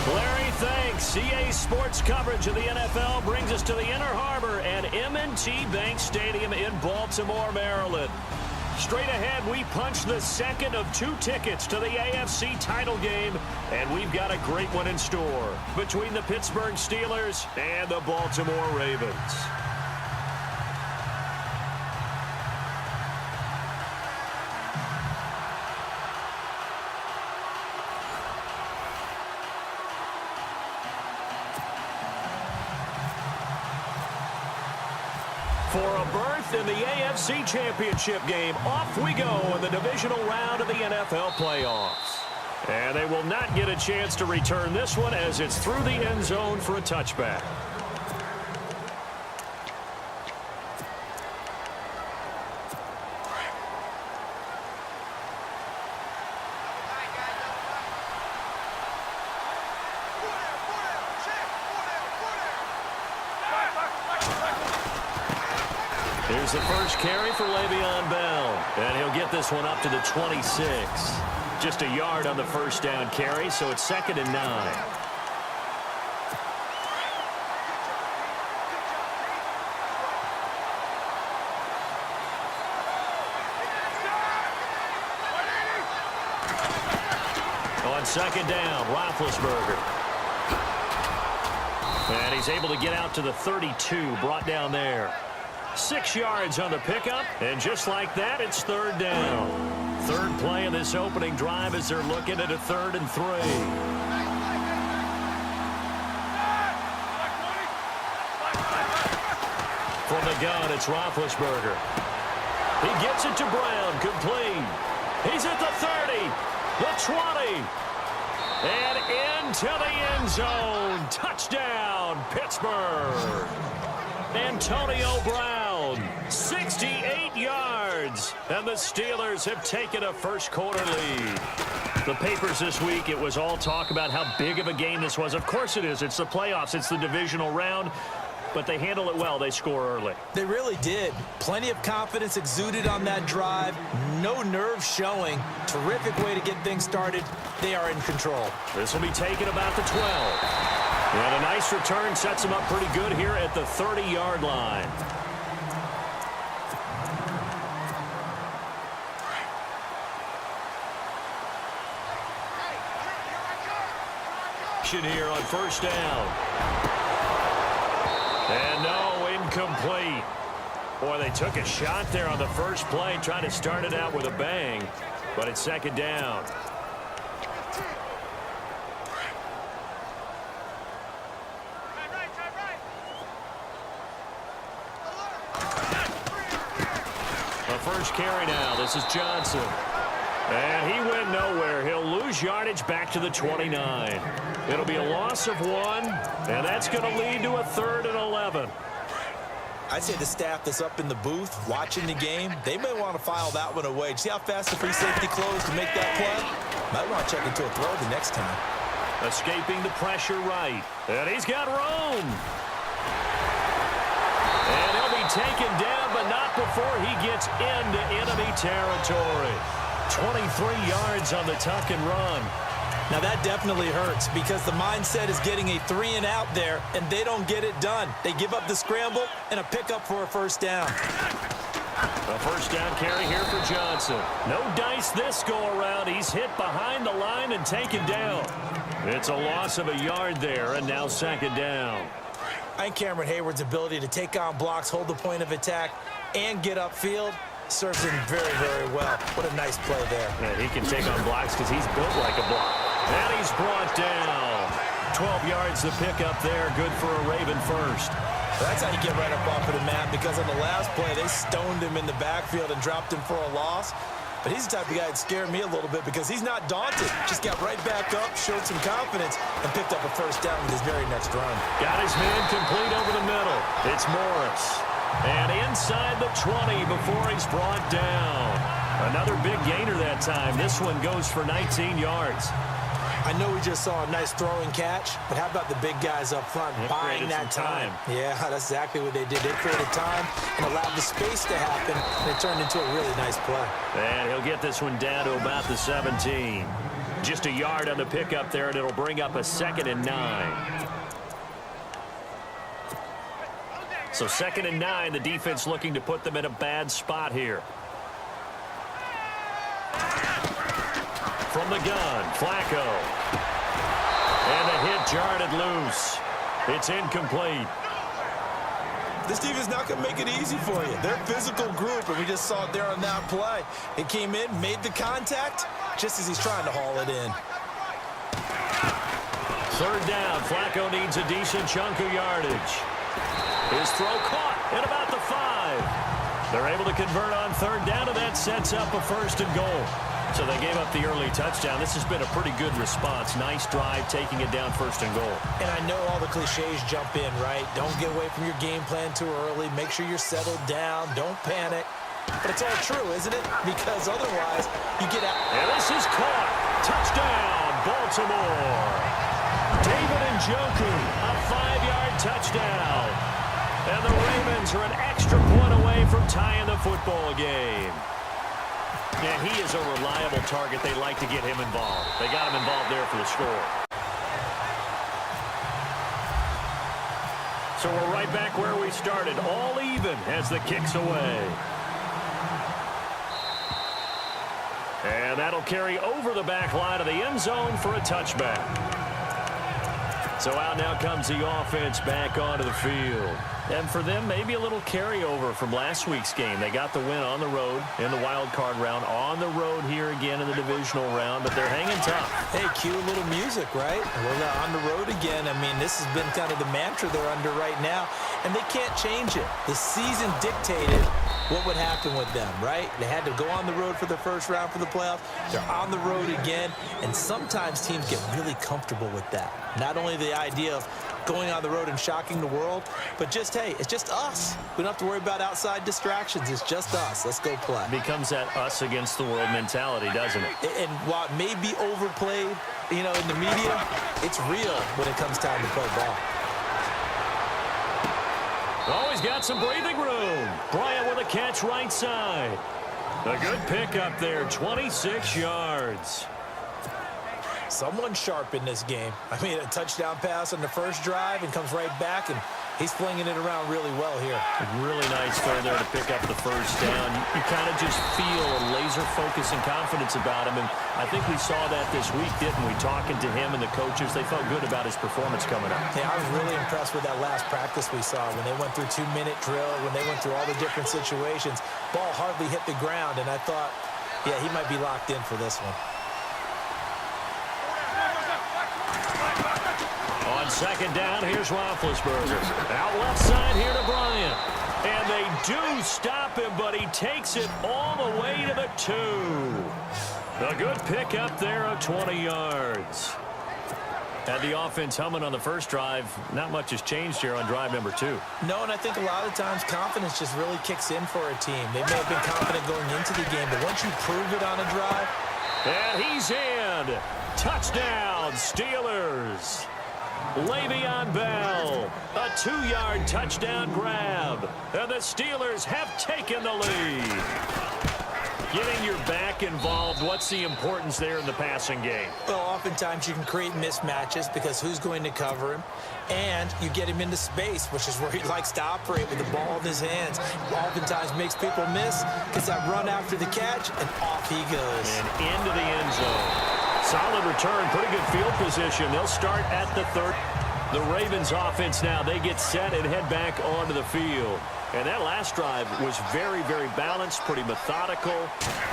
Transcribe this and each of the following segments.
Larry, thanks. CA Sports coverage of the NFL brings us to the Inner Harbor at M&T Bank Stadium in Baltimore, Maryland. Straight ahead, we punch the second of 2 tickets to the AFC title game, and we've got a great one in store between the Pittsburgh Steelers and the Baltimore Ravens. For a berth in the AFC Championship game, off we go in the divisional round of the NFL playoffs. And they will not get a chance to return this one as it's through the end zone for a touchback. Here's the first carry for Le'Veon Bell, and he'll get this one up to the 26. Just a yard on the first down carry, so it's 2nd and 9. On 2nd down, Roethlisberger. And he's able to get out to the 32, brought down there. 6 yards on the pickup, and just like that, it's 3rd down. 3rd play in this opening drive as they're looking at a 3rd and 3. From the gun, it's Roethlisberger. He gets it to Brown, complete. He's at the 30, the 20, and into the end zone. Touchdown, Pittsburgh. Antonio Brown, 68 yards, and the Steelers have taken a first-quarter lead. The papers this week, it was all talk about how big of a game this was. Of course it is. It's the playoffs. It's the divisional round. But they handle it well. They score early. They really did. Plenty of confidence exuded on that drive. No nerves showing. Terrific way to get things started. They are in control. This will be taken about the 12. And a nice return sets him up pretty good here at the 30-yard line. Here on 1st down. And no, incomplete. Boy, they took a shot there on the first play, trying to start it out with a bang. But it's 2nd down. First carry now. This is Johnson. And he went nowhere. He'll lose yardage back to the 29. It'll be a loss of 1, and that's going to lead to a 3rd and 11. I'd say the staff that's up in the booth watching the game, they may want to file that one away. See how fast the free safety closed to make that play? Might want to check into a throw the next time. Escaping the pressure right. And he's got room. And he'll be taken down, but not before he gets into enemy territory. 23 yards on the tuck and run. Now that definitely hurts because the mindset is getting a 3-and-out there, and they don't get it done. They give up the scramble and a pickup for a 1st down. A 1st down carry here for Johnson. No dice this go-around. He's hit behind the line and taken down. It's a loss of a yard there, and now 2nd down. I think Cameron Hayward's ability to take on blocks, hold the point of attack, and get upfield serves him very, very well. What a nice play there. And he can take on blocks because he's built like a block. And he's brought down. 12 yards to pick up there. Good for a Raven first. That's how you get right up off of the mat, because on the last play, they stoned him in the backfield and dropped him for a loss. But he's the type of guy that scared me a little bit because he's not daunted. Just got right back up, showed some confidence, and picked up a 1st down with his very next run. Got his man complete over the middle. It's Morris. And inside the 20 before he's brought down. Another big gainer that time. This one goes for 19 yards. I know we just saw a nice throwing catch, but how about the big guys up front buying that time? Yeah, that's exactly what they did. They created time and allowed the space to happen, and it turned into a really nice play. And he'll get this one down to about the 17. Just a yard on the pickup there, and it'll bring up a 2nd and 9. So 2nd and 9, the defense looking to put them in a bad spot here. From the gun, Flacco. And the hit jarred it loose. It's incomplete. This defense is not going to make it easy for you. They're a physical group, and we just saw it there on that play. It came in, made the contact, just as he's trying to haul it in. 3rd down. Flacco needs a decent chunk of yardage. His throw caught at about the 5. They're able to convert on 3rd down, and that sets up a 1st and goal. So they gave up the early touchdown. This has been a pretty good response. Nice drive, taking it down 1st and goal. And I know all the cliches jump in, right? Don't get away from your game plan too early. Make sure you're settled down. Don't panic. But it's all true, isn't it? Because otherwise, you get out. And this is caught. Touchdown, Baltimore. David Njoku, a 5-yard touchdown. And the Ravens are an extra point away from tying the football game. And he is a reliable target. They like to get him involved. They got him involved there for the score. So we're right back where we started. All even as the kick's away. And that'll carry over the back line of the end zone for a touchback. So out now comes the offense back onto the field. And for them, maybe a little carryover from last week's game. They got the win on the road in the wild card round, on the road here again in the divisional round, but they're hanging tough. Hey, cue a little music, right? We're on the road again. I mean, this has been kind of the mantra they're under right now, and they can't change it. The season dictated what would happen with them, right? They had to go on the road for the first round for the playoffs. They're on the road again, and sometimes teams get really comfortable with that. Not only the idea of going on the road and shocking the world, but just, hey, it's just us. We don't have to worry about outside distractions. It's just us. Let's go play. Becomes that us against the world mentality, doesn't it? And while it may be overplayed, you know, in the media, it's real when it comes time to play ball. Oh, he's got some breathing room. Bryant with a catch right side. A good pickup there, 26 yards. Someone sharp in this game. I mean, a touchdown pass on the first drive and comes right back, and he's flinging it around really well here. Really nice throw there to pick up the first down. You kind of just feel a laser focus and confidence about him, and I think we saw that this week, didn't we? Talking to him and the coaches, they felt good about his performance coming up. Yeah, I was really impressed with that last practice we saw when they went through 2-minute drill, when they went through all the different situations. Ball hardly hit the ground, and I thought, yeah, he might be locked in for this one. On 2nd down, here's Roethlisberger. Out left side here to Bryant. And they do stop him, but he takes it all the way to the 2. A good pickup there of 20 yards. Had the offense humming on the first drive. Not much has changed here on drive number 2. No, and I think a lot of times confidence just really kicks in for a team. They may have been confident going into the game, but once you prove it on a drive. And he's in. Touchdown, Steelers. Le'Veon Bell, a 2-yard touchdown grab, and the Steelers have taken the lead. Getting your back involved, what's the importance there in the passing game? Well, oftentimes you can create mismatches because who's going to cover him, and you get him into space, which is where he likes to operate with the ball in his hands. Oftentimes makes people miss because I run after the catch, and off he goes. And into the end zone. Solid return, pretty good field position. They'll start at the 3rd. The Ravens offense now, they get set and head back onto the field. And that last drive was very, very balanced, pretty methodical.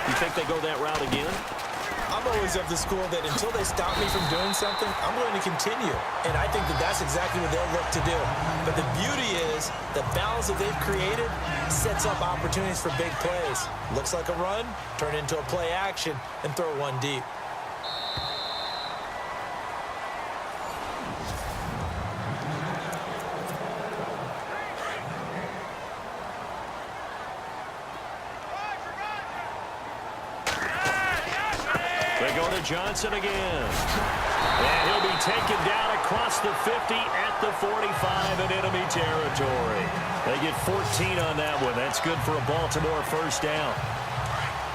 You think they go that route again? I'm always of the school that until they stop me from doing something, I'm going to continue. And I think that that's exactly what they'll look to do. But the beauty is the balance that they've created sets up opportunities for big plays. Looks like a run, turn it into a play action, and throw one deep. They go to Johnson again. And he'll be taken down across the 50 at the 45 in enemy territory. They get 14 on that one. That's good for a Baltimore first down.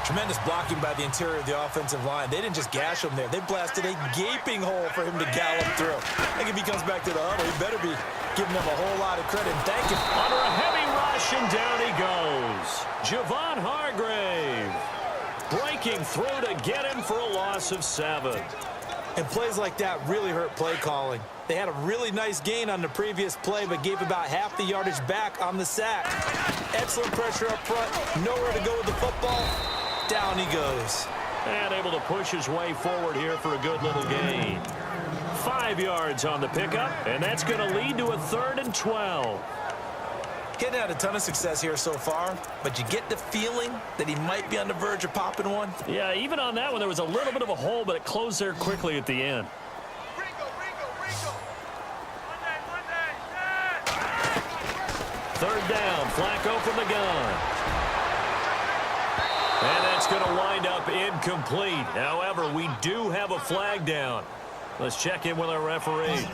Tremendous blocking by the interior of the offensive line. They didn't just gash him there. They blasted a gaping hole for him to gallop through. I think if he comes back to the huddle, he better be giving them a whole lot of credit and thanking. Under a heavy rush, and down he goes. Javon Hargrave breaking through to get him for a loss of 7. And plays like that really hurt play calling. They had a really nice gain on the previous play, but gave about half the yardage back on the sack. Excellent pressure up front. Nowhere to go with the football. Down he goes. And able to push his way forward here for a good little gain. 5 yards on the pickup, and that's going to lead to a 3rd and 12. Getting had a ton of success here so far, but you get the feeling that he might be on the verge of popping one. Yeah, even on that one, there was a little bit of a hole, but it closed there quickly at the end. Third down, Flacco from the gun. And that's going to wind up incomplete. However, we do have a flag down. Let's check in with our referee.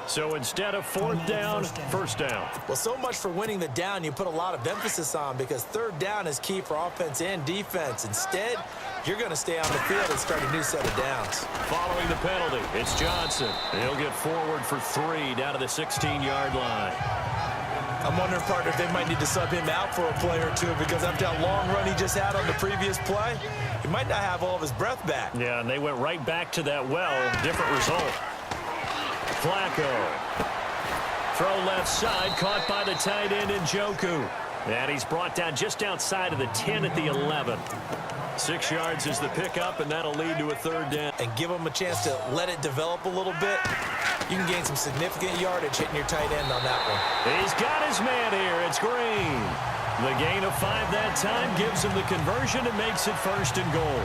So instead of 4th down, 1st down. Well, so much for winning the down you put a lot of emphasis on, because 3rd down is key for offense and defense. Instead, you're going to stay on the field and start a new set of downs. Following the penalty, it's Johnson. He'll get forward for 3 down to the 16-yard line. I'm wondering, partner, if they might need to sub him out for a play or two, because after that long run he just had on the previous play, he might not have all of his breath back. Yeah, and they went right back to that different result. Flacco. Throw left side, caught by the tight end Njoku. And he's brought down just outside of the 10 at the 11. 6 yards is the pickup, and that'll lead to a 3rd down. And give him a chance to let it develop a little bit. You can gain some significant yardage hitting your tight end on that one. He's got his man here. It's Green. The gain of 5 that time gives him the conversion and makes it 1st and goal.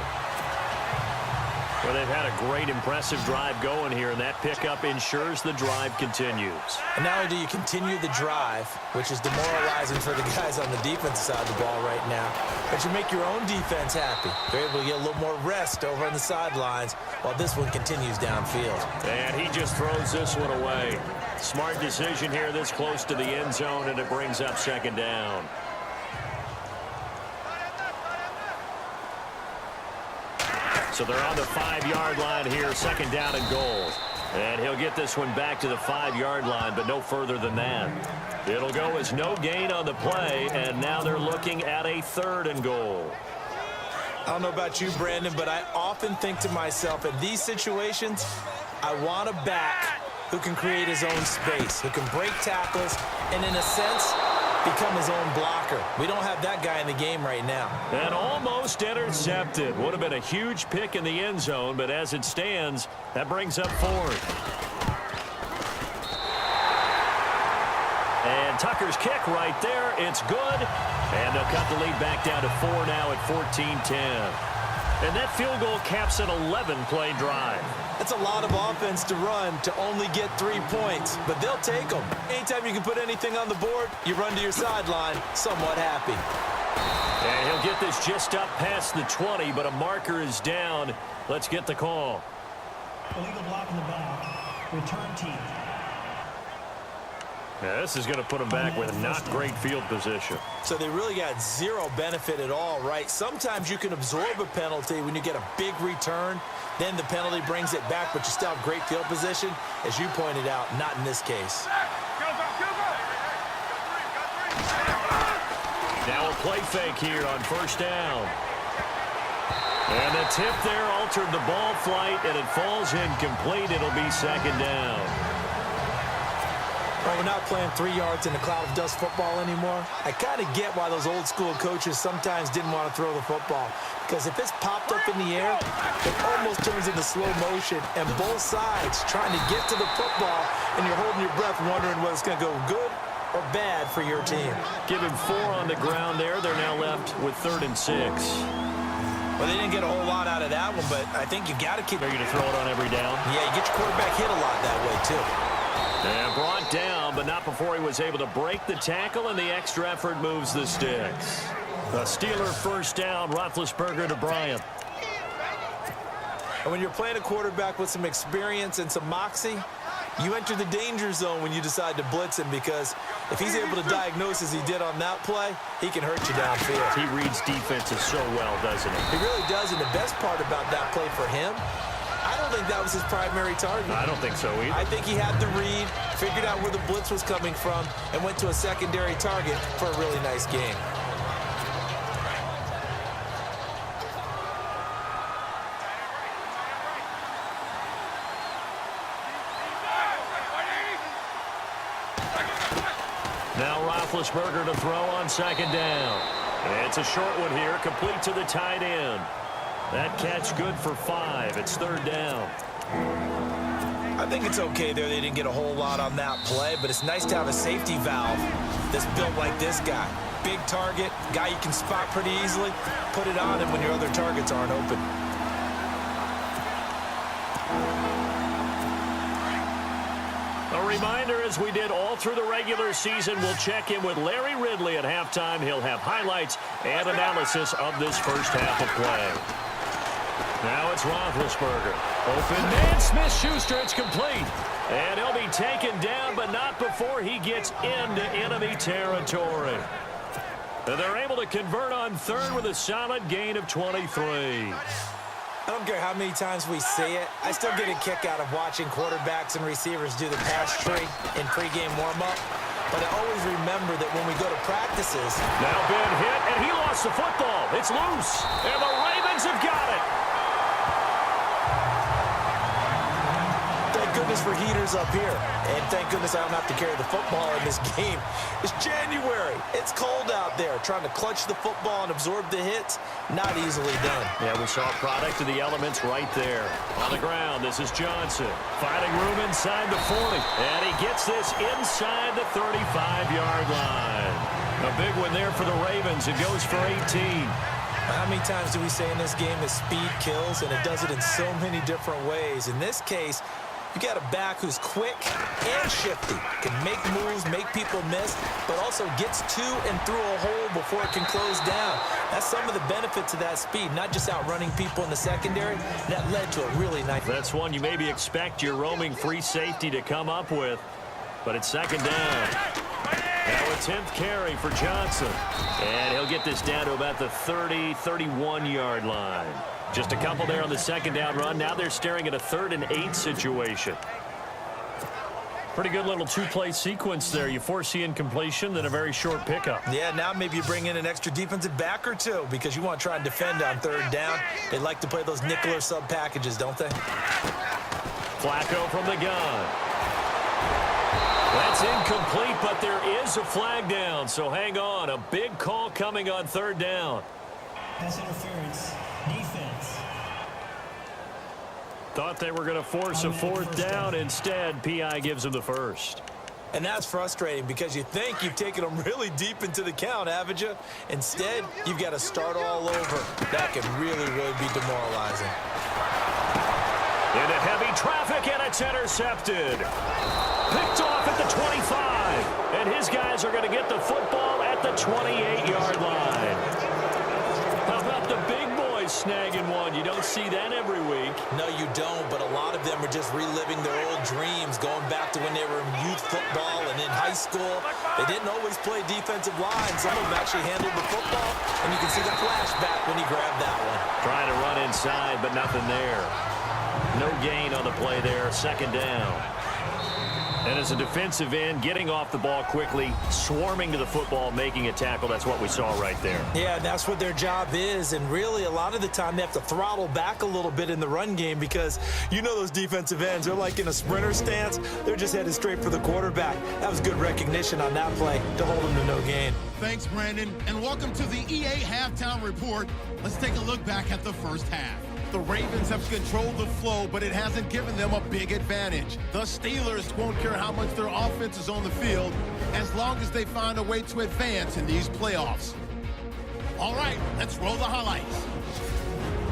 Well, they've had a great, impressive drive going here, and that pickup ensures the drive continues. And not only do you continue the drive, which is demoralizing for the guys on the defensive side of the ball right now, but you make your own defense happy. They're able to get a little more rest over on the sidelines while this one continues downfield. And he just throws this one away. Smart decision here this close to the end zone, and it brings up 2nd down. So they're on the 5-yard line here, 2nd down and goal. And he'll get this one back to the 5-yard line, but no further than that. It'll go as no gain on the play, and now they're looking at a 3rd and goal. I don't know about you, Brandon, but I often think to myself, in these situations, I want a back who can create his own space, who can break tackles, and in a sense, become his own blocker. We don't have that guy in the game right now. And almost intercepted. Would have been a huge pick in the end zone, but as it stands, that brings up 4th. And Tucker's kick right there. It's good. And they'll cut the lead back down to 4 now at 14-10. And that field goal caps an 11-play drive. That's a lot of offense to run to only get 3 points, but they'll take them. Anytime you can put anything on the board, you run to your sideline somewhat happy. And he'll get this just up past the 20, but a marker is down. Let's get the call. Illegal block in the back. Return team. Now, this is going to put them back with not great field position. So they really got zero benefit at all, right? Sometimes you can absorb a penalty when you get a big return. Then the penalty brings it back, but you still have great field position. As you pointed out, not in this case. Now a play fake here on 1st down. And the tip there altered the ball flight, and it falls incomplete. It'll be 2nd down. Well, we're not playing 3 yards in a cloud of dust football anymore. I kind of get why those old school coaches sometimes didn't want to throw the football. Because if it's popped up in the air, it almost turns into slow motion. And both sides trying to get to the football, and you're holding your breath wondering whether it's going to go good or bad for your team. Give him 4 on the ground there. They're now left with 3rd and 6. Well, they didn't get a whole lot out of that one, but I think you got to keep... Are you going to throw it on every down? Yeah, you get your quarterback hit a lot that way, too. And brought down, but not before he was able to break the tackle, and the extra effort moves the sticks. A Steeler 1st down, Roethlisberger to Bryant. And when you're playing a quarterback with some experience and some moxie, you enter the danger zone when you decide to blitz him, because If he's able to diagnose as he did on that play, he can hurt you downfield. He reads defenses so well, doesn't he? He really does, and the best part about that play for him, I don't think that was his primary target. I don't think so either. I think he had the read, figured out where the blitz was coming from, and went to a secondary target for a really nice game. Now Roethlisberger to throw on second down. It's a short one here, complete to the tight end. That catch good for 5. It's third down. I think it's okay there. They didn't get a whole lot on that play, but it's nice to have a safety valve that's built like this guy. Big target, guy you can spot pretty easily. Put it on him when your other targets aren't open. A reminder, as we did all through the regular season, we'll check in with Larry Ridley at halftime. He'll have highlights and analysis of this first half of play. Now it's Roethlisberger. Open man, Smith-Schuster, it's complete. And he'll be taken down, but not before he gets into enemy territory. And they're able to convert on third with a solid gain of 23. I don't care how many times we see it. I still get a kick out of watching quarterbacks and receivers do the pass tree in pregame warm-up. But I always remember that when we go to practices. Now Ben hit, and he lost the football. It's loose, and the Ravens have got it. Thank goodness for heaters up here. And thank goodness I don't have to carry the football in this game. It's January. It's cold out there. Trying to clutch the football and absorb the hits, not easily done. Yeah, we saw a product of the elements right there. On the ground, this is Johnson. Finding room inside the 40. And he gets this inside the 35-yard line. A big one there for the Ravens. It goes for 18. How many times do we say in this game that speed kills, and it does it in so many different ways? In this case, you got a back who's quick and shifty, can make moves, make people miss, but also gets to and through a hole before it can close down. That's some of the benefits of that speed, not just outrunning people in the secondary. That led to a really nice. That's one you maybe expect your roaming free safety to come up with, but it's second down. Now a 10th carry for Johnson, and he'll get this down to about the 30, 31-yard line. Just a couple there on the second down run. Now they're staring at a 3rd and 8 situation. Pretty good little two-play sequence there. You foresee incompletion, then a very short pickup. Yeah, now maybe you bring in an extra defensive back or two because you want to try and defend on 3rd down. They like to play those nickel or sub packages, don't they? Flacco from the gun. That's incomplete, but there is a flag down, so hang on. A big call coming on 3rd down. Pass interference. Defense. Thought they were going to force a 4th down. Instead, P.I. gives them the first. And that's frustrating because you think you've taken them really deep into the count, haven't you? Instead, you've got to start all over. That can really, really be demoralizing. Into heavy traffic, and it's intercepted. Picked off at the 25. And his guys are going to get the football at the 28-yard line. How about the big boys snagging one? You don't see that every week. No, you don't, but a lot of them are just reliving their old dreams, going back to when they were in youth football and in high school. They didn't always play defensive line. Some of them actually handled the football, and you can see the flashback when he grabbed that one. Trying to run inside, but nothing there. No gain on the play there. Second down. And as a defensive end, getting off the ball quickly, swarming to the football, making a tackle, that's what we saw right there. Yeah, that's what their job is, and really a lot of the time they have to throttle back a little bit in the run game because you know those defensive ends, they're like in a sprinter stance. They're just headed straight for the quarterback. That was good recognition on that play to hold them to no gain. Thanks, Brandon, and welcome to the EA Halftime Report. Let's take a look back at the first half. The Ravens have controlled the flow, but it hasn't given them a big advantage. The Steelers won't care how much their offense is on the field as long as they find a way to advance in these playoffs. All right, let's roll the highlights.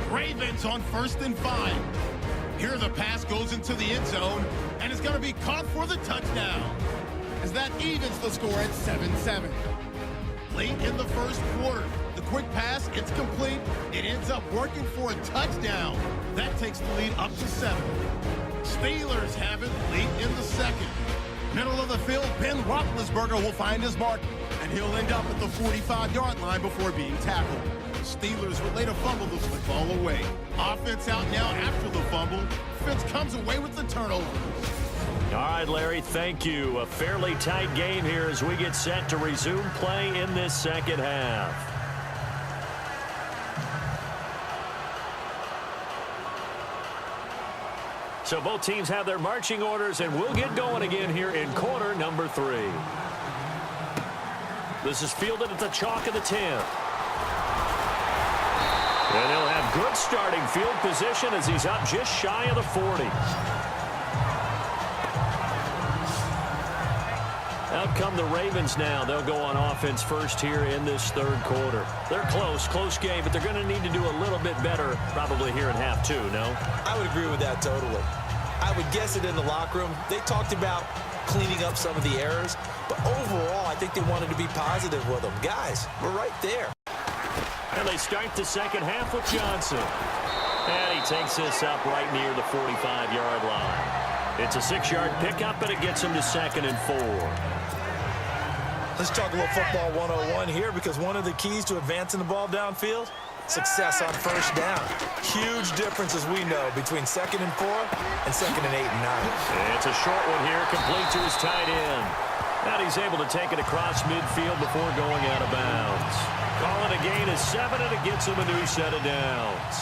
Ravens on 1st and 5. Here the pass goes into the end zone, and it's going to be caught for the touchdown, as that evens the score at 7-7. Late in the first quarter, the quick pass, it's complete. It ends up working for a touchdown. That takes the lead up to 7. Steelers have it late in the second. Middle of the field, Ben Roethlisberger will find his mark, and he'll end up at the 45-yard line before being tackled. Steelers would later fumble the football away. Offense out now after the fumble. Defense comes away with the turnover. All right, Larry, thank you. A fairly tight game here as we get set to resume play in this second half. So both teams have their marching orders, and we'll get going again here in quarter number 3. This is fielded at the chalk of the 10th. And he'll have good starting field position as he's up just shy of the 40. Out come the Ravens now. They'll go on offense first here in this third quarter. They're close game, but they're going to need to do a little bit better probably here in half 2, no? I would agree with that totally. I would guess it in the locker room. They talked about cleaning up some of the errors, but overall, I think they wanted to be positive with them. Guys, we're right there. And they start the second half with Johnson. And he takes this up right near the 45-yard line. It's a 6-yard pickup, and it gets him to 2nd and 4. Let's talk a little football 101 here, because one of the keys to advancing the ball downfield, success on first down. Huge difference, as we know, between 2nd and 4 and 2nd and 8 and 9. It's a short one here, complete to his tight end. And he's able to take it across midfield before going out of bounds. Call it a gain of 7, and it gets him a new set of downs.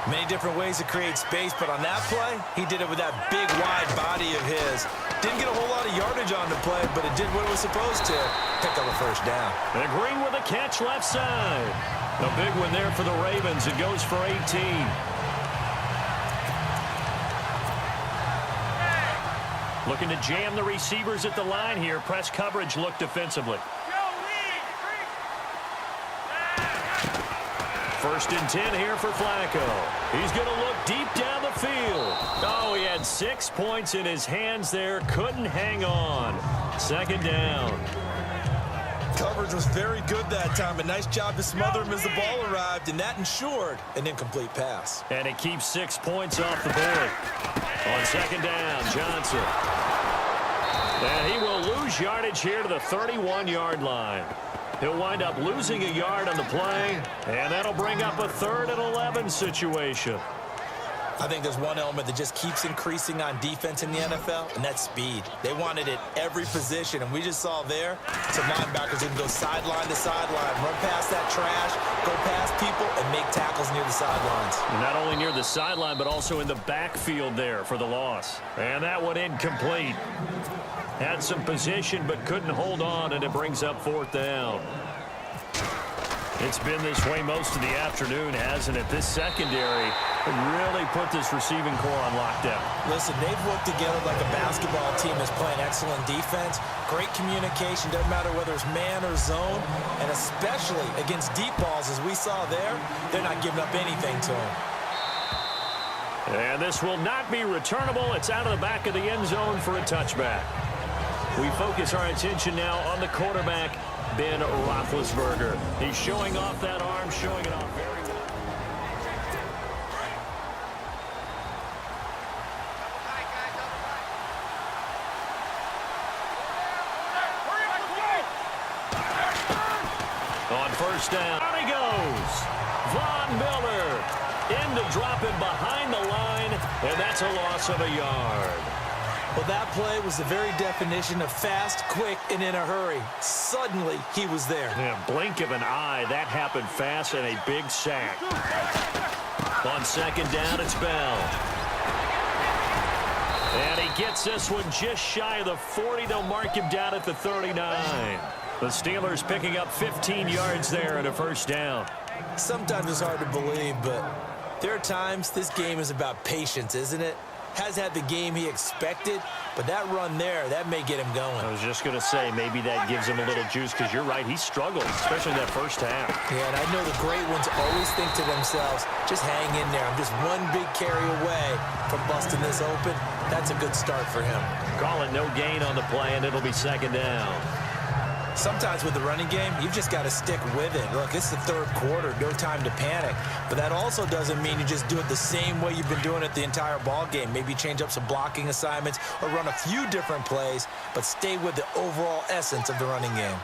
Many different ways to create space, but on that play, he did it with that big, wide body of his. Didn't get a whole lot of yardage on the play, but it did what it was supposed to. Pick up a first down. And Green with a catch left side. A big one there for the Ravens. It goes for 18. Looking to jam the receivers at the line here. Press coverage look defensively. 1st and 10 here for Flacco. He's going to look deep down the field. Oh, he had 6 points in his hands there. Couldn't hang on. 2nd down. Coverage was very good that time. A nice job to smother him as the ball arrived, and that ensured an incomplete pass. And it keeps 6 points off the board. On 2nd down, Johnson. And he will lose yardage here to the 31-yard line. He'll wind up losing a yard on the play, and that'll bring up a 3rd and 11 situation. I think there's one element that just keeps increasing on defense in the NFL, and that's speed. They want it at every position, and we just saw there some linebackers can go sideline to sideline, run past that trash, go past people, and make tackles near the sidelines. Not only near the sideline, but also in the backfield there for the loss. And that one incomplete. Had some position, but couldn't hold on, and it brings up 4th down. It's been this way most of the afternoon, hasn't it? This secondary really put this receiving core on lockdown. Listen, they've worked together like a basketball team that's playing excellent defense. Great communication, doesn't matter whether it's man or zone, and especially against deep balls, as we saw there, they're not giving up anything to them. And this will not be returnable. It's out of the back of the end zone for a touchback. We focus our attention now on the quarterback, Ben Roethlisberger. He's showing off that arm, showing it off very well. On 1st down, on he goes. Von Miller into dropping behind the line, and that's a loss of a yard. Well, that play was the very definition of fast, quick, and in a hurry. Suddenly, he was there. Yeah, blink of an eye. That happened fast, and a big sack. On 2nd down, it's Bell. And he gets this one just shy of the 40. They'll mark him down at the 39. The Steelers picking up 15 yards there and a 1st down. Sometimes it's hard to believe, but there are times this game is about patience, isn't it? Has had the game he expected, but that run there, that may get him going. I was just going to say, maybe that gives him a little juice, because you're right, he struggled, especially that 1st half. Yeah, and I know the great ones always think to themselves, just hang in there. I'm just one big carry away from busting this open. That's a good start for him. Call it no gain on the play, and it'll be 2nd down. Sometimes with the running game, you've just got to stick with it. Look, it's the third quarter, no time to panic. But that also doesn't mean you just do it the same way you've been doing it the entire ball game. Maybe change up some blocking assignments or run a few different plays, but stay with the overall essence of the running game.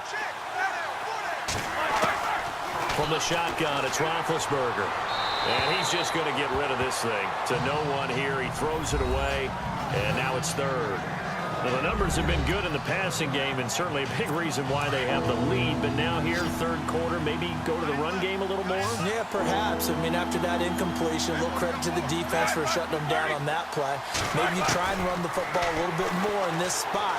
From the shotgun, it's Roethlisberger. And he's just going to get rid of this thing. To no one here, he throws it away, and now it's third. Now, the numbers have been good in the passing game, and certainly a big reason why they have the lead. But now here, third quarter, maybe go to the run game a little more? Yeah, perhaps. I mean, after that incompletion, a little credit to the defense for shutting them down on that play. Maybe you try and run the football a little bit more in this spot.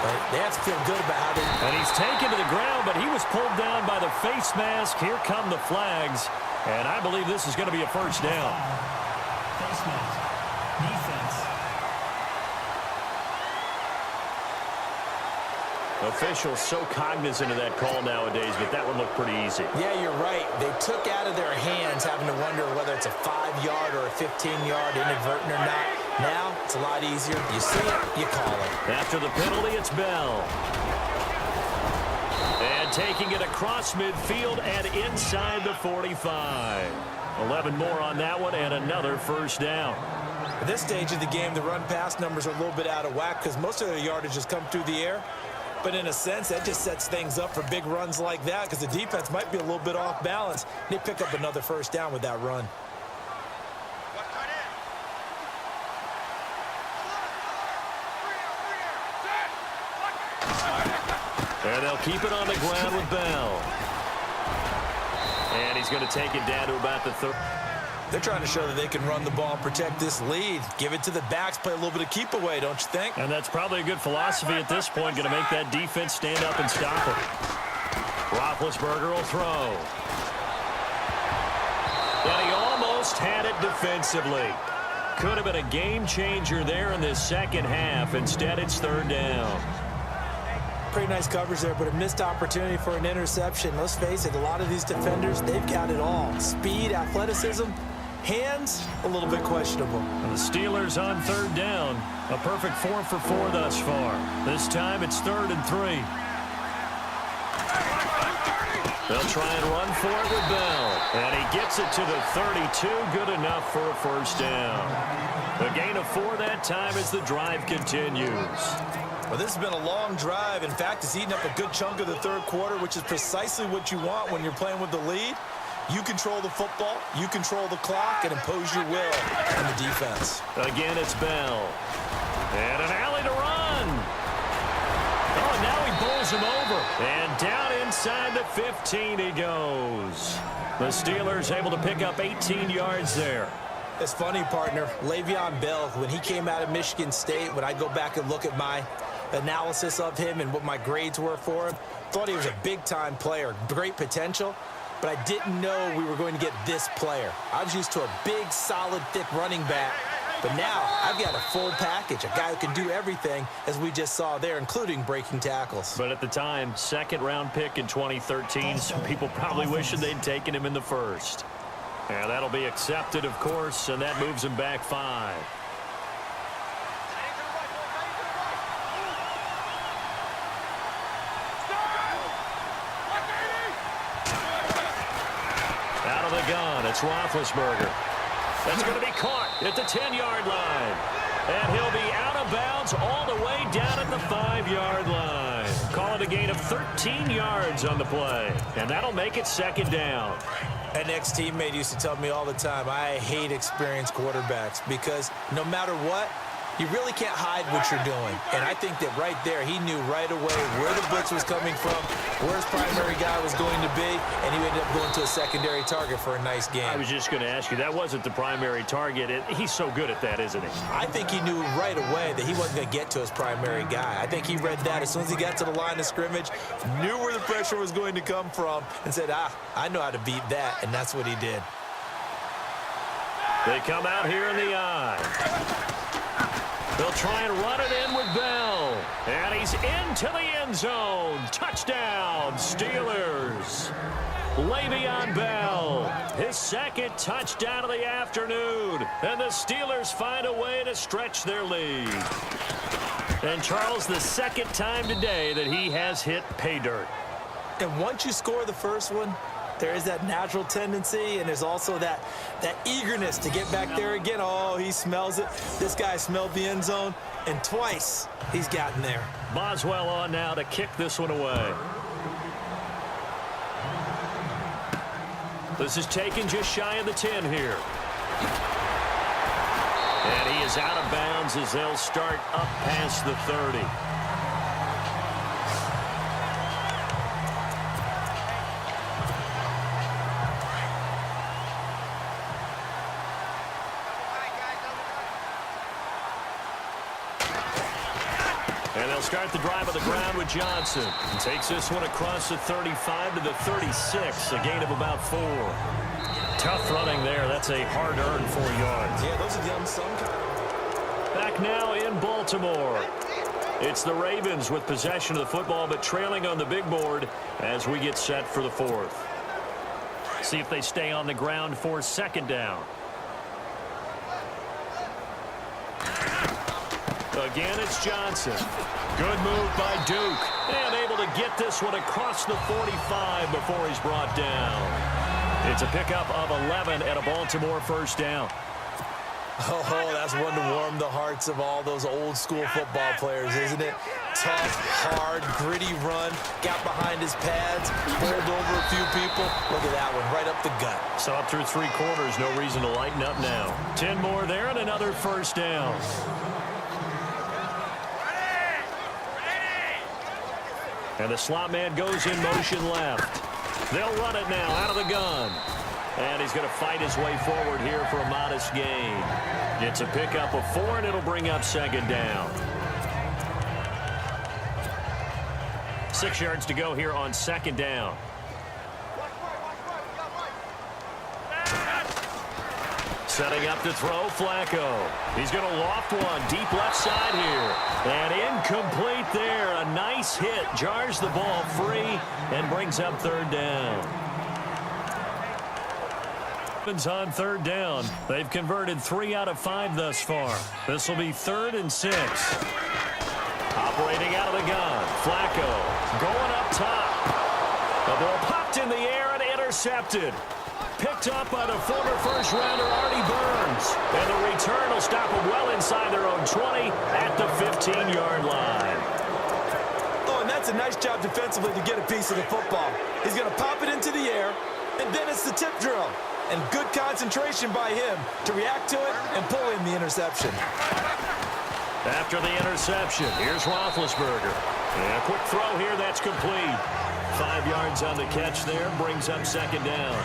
But they have to feel good about how they... And he's taken to the ground, but he was pulled down by the face mask. Here come the flags. And I believe this is going to be a first down. Face mask. Defense. Officials so cognizant of that call nowadays, but that one looked pretty easy. Yeah, you're right. They took out of their hands having to wonder whether it's a 5-yard or a 15-yard inadvertent or not. Now, it's a lot easier. You see it, you call it. After the penalty, it's Bell. And taking it across midfield and inside the 45. 11 more on that one and another first down. At this stage of the game, the run-pass numbers are a little bit out of whack because most of their yardage has come through the air. But in a sense, that just sets things up for big runs like that because the defense might be a little bit off balance. They pick up another first down with that run. And they'll keep it on the ground with Bell. And he's going to take it down to about the third. They're trying to show that they can run the ball and protect this lead. Give it to the backs, play a little bit of keep away, don't you think? And that's probably a good philosophy at this point. Going to make that defense stand up and stop it. Roethlisberger will throw. And he almost had it defensively. Could have been a game changer there in this second half. Instead, it's third down. Pretty nice coverage there, but a missed opportunity for an interception. Let's face it, a lot of these defenders, they've got it all. Speed, athleticism, hands, a little bit questionable. And the Steelers on third down. A perfect 4 for 4 thus far. This time it's 3rd and 3. They'll try and run for it with Bell. And he gets it to the 32. Good enough for a first down. A gain of 4 that time as the drive continues. Well, this has been a long drive. In fact, it's eaten up a good chunk of the third quarter, which is precisely what you want when you're playing with the lead. You control the football, you control the clock, and impose your will on the defense. Again, it's Bell. And an alley to run. Oh, and now he bowls him over. And down inside the 15 he goes. The Steelers able to pick up 18 yards there. It's funny, partner. Le'Veon Bell, when he came out of Michigan State, when I go back and look at my analysis of him and what my grades were for him, thought he was a big-time player, great potential, but I didn't know we were going to get this player. I was used to a big, solid, thick running back, but now I've got a full package, a guy who can do everything, as we just saw there, including breaking tackles. But at the time, second-round pick in 2013, some people probably wishing they'd taken him in the first. And that'll be accepted, of course, and that moves him back 5. Out of the gun, it's Roethlisberger. That's going to be caught at the 10-yard line. And he'll be out of bounds all the way down at the 5-yard line. Call it a gain of 13 yards on the play. And that'll make it second down. An ex-teammate used to tell me all the time, I hate experienced quarterbacks because no matter what, you really can't hide what you're doing. And I think that right there, he knew right away where the blitz was coming from, where his primary guy was going to be, and he ended up going to a secondary target for a nice game. I was just going to ask you, that wasn't the primary target. He's so good at that, isn't he? I think he knew right away that he wasn't going to get to his primary guy. I think he read that as soon as he got to the line of scrimmage, knew where the pressure was going to come from, and said, I know how to beat that, and that's what he did. They come out here in the eye. They'll try and run it in with Bell. And he's into the end zone. Touchdown, Steelers. Le'Veon Bell, his second touchdown of the afternoon. And the Steelers find a way to stretch their lead. And Charles, the second time today that he has hit pay dirt. And once you score the first one, there is that natural tendency, and there's also that eagerness to get back there again. Oh, he smells it. This guy smelled the end zone, and twice he's gotten there. Boswell on now to kick this one away. This is taken just shy of the 10 here. And he is out of bounds as they'll start up past the 30. And they'll start the drive on the ground with Johnson. He takes this one across the 35 to the 36, a gain of about 4. Tough running there. That's a hard-earned 4 yards. Yeah, those are the unsung kind. Back now in Baltimore. It's the Ravens with possession of the football, but trailing on the big board as we get set for the 4th. See if they stay on the ground for 2nd down. Again, it's Johnson. Good move by Duke. And able to get this one across the 45 before he's brought down. It's a pickup of 11 at a Baltimore 1st down. Oh, that's one to warm the hearts of all those old school football players, isn't it? Tough, hard, gritty run. Got behind his pads, bowled over a few people. Look at that one, right up the gut. So up through 3 quarters, no reason to lighten up now. 10 more there and another 1st down. And the slot man goes in motion left. They'll run it now out of the gun. And he's going to fight his way forward here for a modest gain. It's a pickup of 4, and it'll bring up 2nd down. 6 yards to go here on 2nd down. Setting up to throw, Flacco. He's going to loft one deep left side here. And incomplete there. A nice hit. Jars the ball free and brings up 3rd down. On 3rd down. They've converted 3 out of 5 thus far. This will be 3rd and 6. Operating out of the gun. Flacco going up top. The ball popped in the air and intercepted. Picked up by the former first-rounder Artie Burns. And the return will stop them well inside their own 20 at the 15-yard line. Oh, and that's a nice job defensively to get a piece of the football. He's going to pop it into the air, and then it's the tip drill. And good concentration by him to react to it and pull in the interception. After the interception, here's Roethlisberger. And a quick throw here, that's complete. 5 yards on the catch there, brings up 2nd down.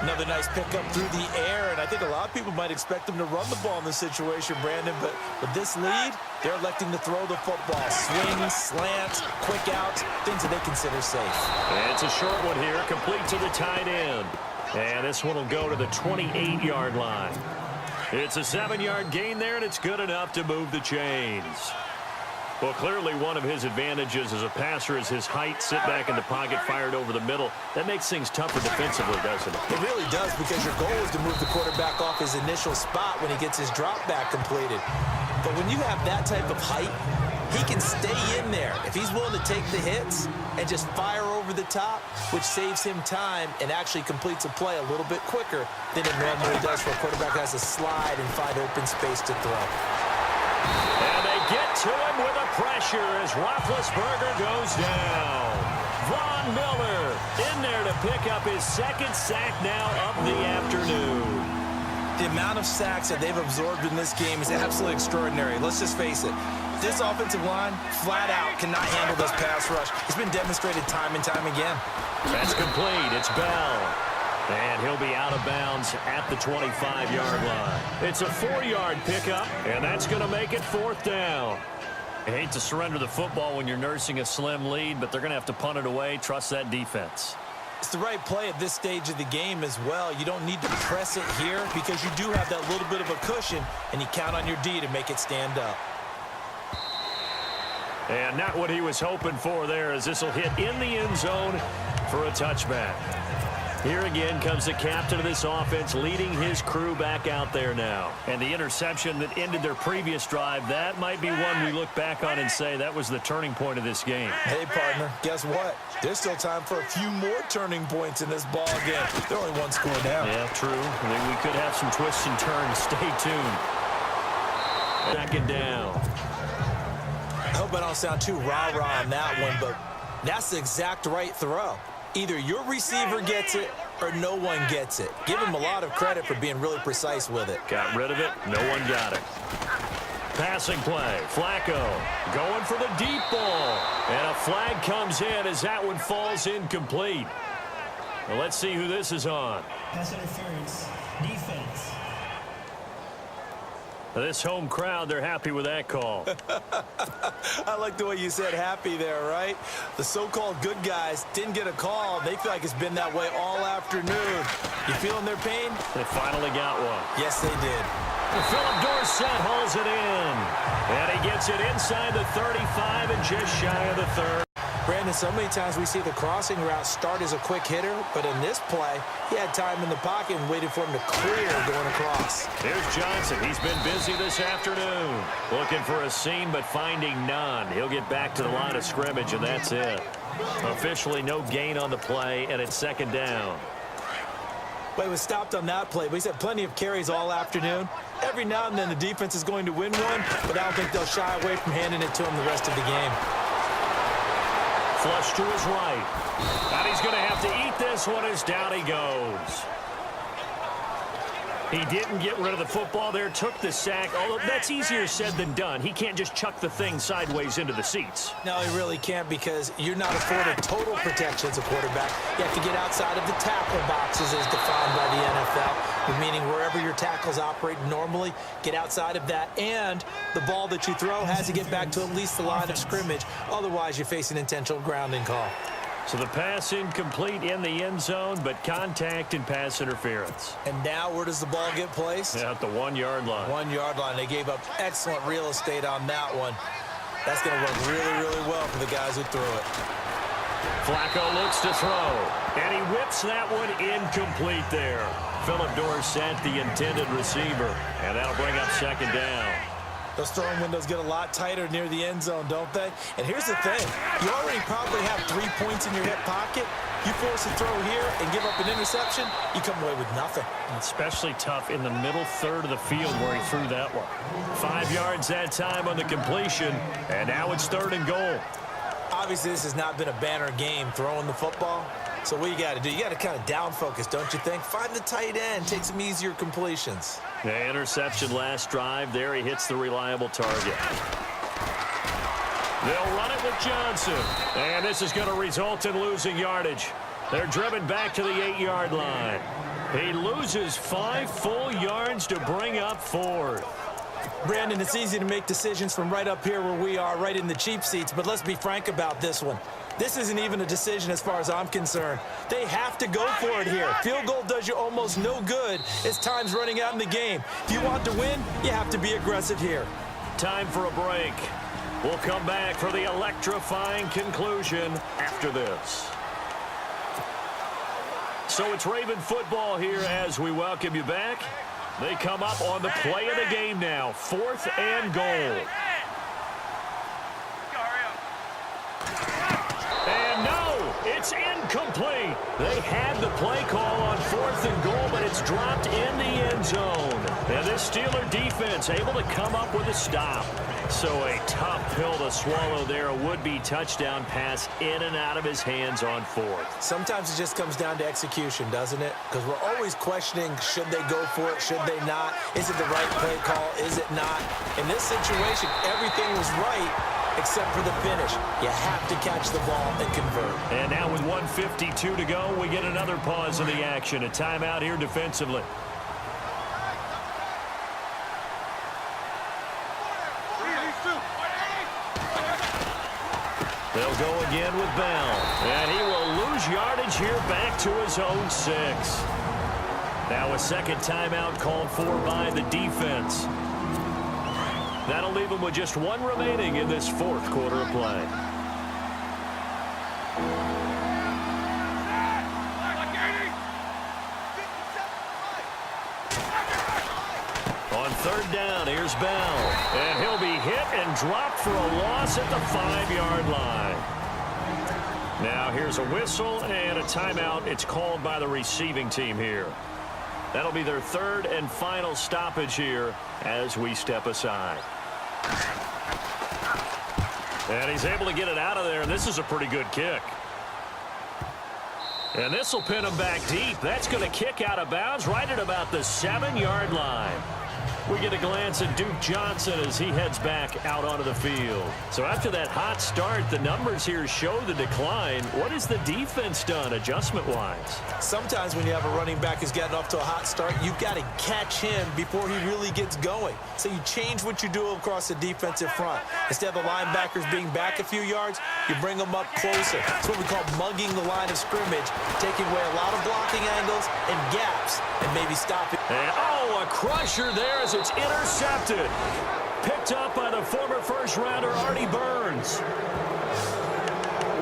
Another nice pickup through the air, and I think a lot of people might expect them to run the ball in this situation, Brandon, but with this lead, they're electing to throw the football. Swings, slants, quick outs, things that they consider safe. And it's a short one here, complete to the tight end. And this one will go to the 28-yard line. It's a 7-yard gain there, and it's good enough to move the chains. Well, clearly one of his advantages as a passer is his height, sit back in the pocket, fired over the middle. That makes things tougher defensively, doesn't it? It really does, because your goal is to move the quarterback off his initial spot when he gets his drop back completed. But when you have that type of height, he can stay in there if he's willing to take the hits and just fire over the top, which saves him time and actually completes a play a little bit quicker than it normally does for a quarterback who has to slide and find open space to throw. And they get to him with a pressure as Roethlisberger goes down. Von Miller in there to pick up his 2nd sack now of the afternoon. The amount of sacks that they've absorbed in this game is absolutely extraordinary. Let's just face it. This offensive line, flat out, cannot handle this pass rush. It's been demonstrated time and time again. That's complete. It's Bell. And he'll be out of bounds at the 25-yard line. It's a 4-yard pickup, and that's going to make it 4th down. I hate to surrender the football when you're nursing a slim lead, but they're going to have to punt it away. Trust that defense. It's the right play at this stage of the game as well. You don't need to press it here because you do have that little bit of a cushion, and you count on your D to make it stand up. And not what he was hoping for there, as this will hit in the end zone for a touchback. Here again comes the captain of this offense, leading his crew back out there now. And the interception that ended their previous drive, that might be one we look back on and say that was the turning point of this game. Hey, partner, guess what? There's still time for a few more turning points in this ball game. They're only one score down. Yeah, true. I mean, we could have some twists and turns. Stay tuned. Second down. I hope I don't sound too rah-rah on that one, but that's the exact right throw. Either your receiver gets it or no one gets it. Give him a lot of credit for being really precise with it. Got rid of it. No one got it. Passing play. Flacco going for the deep ball. And a flag comes in as that one falls incomplete. Well, let's see who this is on. Pass interference. Defense. This home crowd, they're happy with that call. I like the way you said happy there, right? The so-called good guys didn't get a call. They feel like it's been that way all afternoon. You feeling their pain? They finally got one. Yes, they did. Philip Dorsett hauls it in. And he gets it inside the 35 and just shy of the 30. Brandon, so many times we see the crossing route start as a quick hitter, but in this play, he had time in the pocket and waited for him to clear going across. Here's Johnson. He's been busy this afternoon. Looking for a seam, but finding none. He'll get back to the line of scrimmage, and that's it. Officially no gain on the play, and it's second down. Well, he was stopped on that play, but he's had plenty of carries all afternoon. Every now and then the defense is going to win one, but I don't think they'll shy away from handing it to him the rest of the game. Flush to his right. And he's going to have to eat this one as down he goes. He didn't get rid of the football there, took the sack. Although that's easier said than done. He can't just chuck the thing sideways into the seats. No, he really can't because you're not afforded total protection as a quarterback. You have to get outside of the tackle boxes as defined by the NFL, meaning wherever your tackles operate normally, get outside of that. And the ball that you throw has to get back to at least the line of scrimmage. Otherwise, you're facing intentional grounding call. So the pass incomplete in the end zone, but contact and pass interference. And now where does the ball get placed? At the 1 yard line. 1 yard line. They gave up excellent real estate on that one. That's going to work really, really well for the guys who threw it. Flacco looks to throw, and he whips that one incomplete there. Philip Dorsett, the intended receiver, and that'll bring up second down. Those throwing windows get a lot tighter near the end zone, don't they? And here's the thing. You already probably have 3 points in your hip pocket. You force a throw here and give up an interception, you come away with nothing. Especially tough in the middle third of the field where he threw that one. 5 yards that time on the completion, and now it's third and goal. Obviously, this has not been a banner game throwing the football. So what you got to do, you got to kind of down focus, don't you think? Find the tight end, take some easier completions. The interception last drive. There he hits the reliable target. They'll run it with Johnson. And this is going to result in losing yardage. They're driven back to the 8 yard line. He loses 5 full yards to bring up fourth. Brandon, it's easy to make decisions from right up here where we are, right in the cheap seats, but let's be frank about this one. This isn't even a decision as far as I'm concerned. They have to go for it here. Field goal does you almost no good as time's running out in the game. If you want to win, you have to be aggressive here. Time for a break. We'll come back for the electrifying conclusion after this. So it's Raven football here as we welcome you back. They come up on the play of the game now. 4th and goal. And no, it's incomplete. They had the play call on 4th and goal, but it's dropped in the end zone. And this Steeler defense able to come up with a stop. So a tough pill to swallow there. A would-be touchdown pass in and out of his hands on 4th. Sometimes it just comes down to execution, doesn't it? Because we're always questioning, should they go for it, should they not? Is it the right play call, is it not? In this situation, everything was right except for the finish. You have to catch the ball and convert. And now with 1:52 to go, we get another pause in the action. A timeout here defensively. They'll go again with Bell. And he will lose yardage here back to his own 6. Now a second timeout called for by the defense. That'll leave him with just 1 remaining in this 4th quarter of play. On third down, here's Bell. And he'll be hit and dropped for a loss at the 5-yard line. Now here's a whistle and a timeout. It's called by the receiving team here. That'll be their third and final stoppage here as we step aside. And he's able to get it out of there, and this is a pretty good kick. And this will pin him back deep. That's going to kick out of bounds right at about the 7-yard line. We get a glance at Duke Johnson as he heads back out onto the field. So after that hot start, the numbers here show the decline. What has the defense done adjustment-wise? Sometimes when you have a running back who's gotten off to a hot start, you've got to catch him before he really gets going. So you change what you do across the defensive front. Instead of the linebackers being back a few yards, you bring them up closer. It's what we call mugging the line of scrimmage, taking away a lot of blocking angles and gaps, and maybe stopping. And, a crusher there as it's intercepted. Picked up by the former first-rounder Artie Burns.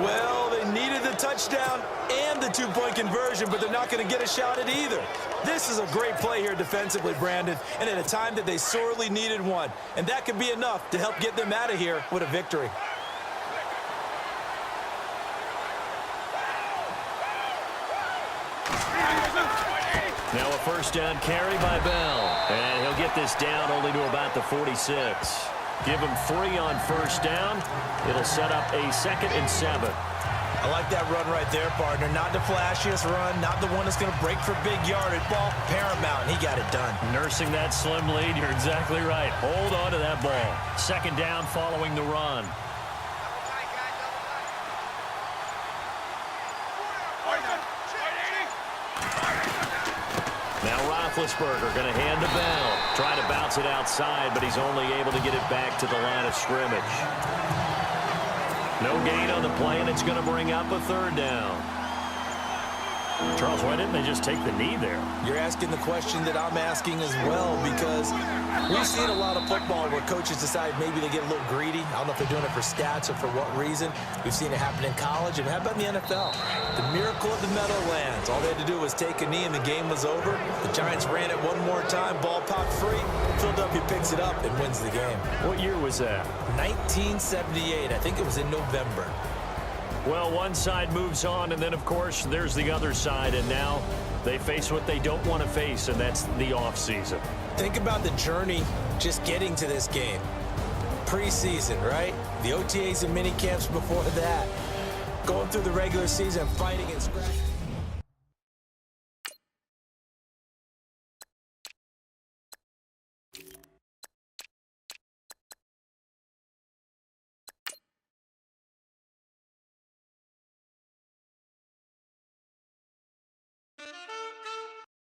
Well, they needed the touchdown and the two-point conversion, but they're not going to get a shot at either. This is a great play here defensively, Brandon, and at a time that they sorely needed one. And that could be enough to help get them out of here with a victory. Now a first down carry by Bell. And he'll get this down only to about the 46. Give him 3 on first down. It'll set up a 2nd and 7. I like that run right there, partner. Not the flashiest run, not the one that's going to break for big yardage. Ball paramount, and he got it done. Nursing that slim lead, you're exactly right. Hold on to that ball. 2nd down following the run. Now Roethlisberger going to hand to Bell. Trying to bounce it outside, but he's only able to get it back to the line of scrimmage. No gain on the play, and it's going to bring up a 3rd down. Charles, why didn't they just take the knee there? You're asking the question that I'm asking as well, because we've seen a lot of football where coaches decide maybe they get a little greedy. I don't know if they're doing it for stats or for what reason. We've seen it happen in college, and how about in the NFL? The miracle of the Meadowlands. All they had to do was take a knee, and the game was over. The Giants ran it one more time. Ball popped free. Philadelphia picks it up and wins the game. What year was that? 1978. I think it was in November. Well, one side moves on, and then, of course, there's the other side, and now they face what they don't want to face, and that's the offseason. Think about the journey just getting to this game. Preseason, right? The OTAs and mini camps before that. Going through the regular season, fighting and scratching.